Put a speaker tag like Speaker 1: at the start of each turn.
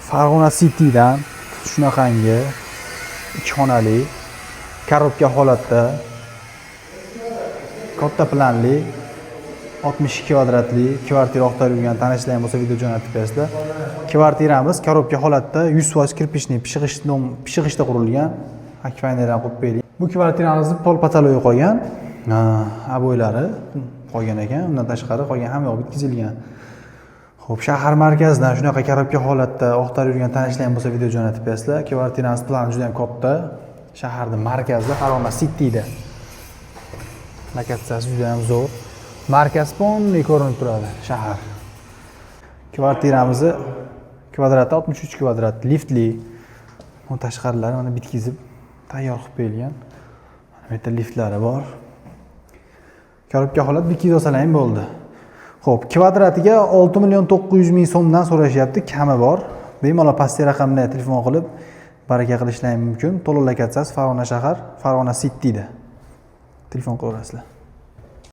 Speaker 1: Farg'ona City'dan shunaqangi 2 xonali korobka holatda katta planli 62 kvadratli kvartira oqtarib yurgan tanishlar bo'lsa video jo'natib berasizlar. Kvartiramiz korobka holatda 100% kirpichli pishig'ishda qurilgan. Akvaynerdan qo'yib bering. Bu kvartiramizni pol patalogi qo'ygan, aboylari qo'ygan ekan. Undan tashqari qolgan hamma yoq bitkizilgan. Xo'p, shahar markazidan shunaqa korobka holatda oqtarib yurgan tanishlar bo'lsa video jo'natib berasizlar. Kvartiramiz plani juda ham katta. Shaharning markazida, Farg'ona City'da. Lokatsiyasi juda ham zo'r. Markaz polniy ko'rinib turadi shahar. Kvartiramizni kvadrati 63 kvadrat, liftli. Uni tashqarilari mana bitkizib tayyor qilib berilgan. Mana bu yerda liftlari bor. Korobka holat bitkizib olsalar ham bo'ldi. Xo'p, kvadratiga 6.900.000 so'mdan so'rashyapti, kami bor. Bemalol pastki raqamga telefon qilib baraka qilishlari mumkin. To'liq lokatsiyasi Farg'ona shahar, Farg'ona City'da. Telefon qilaverasizlar.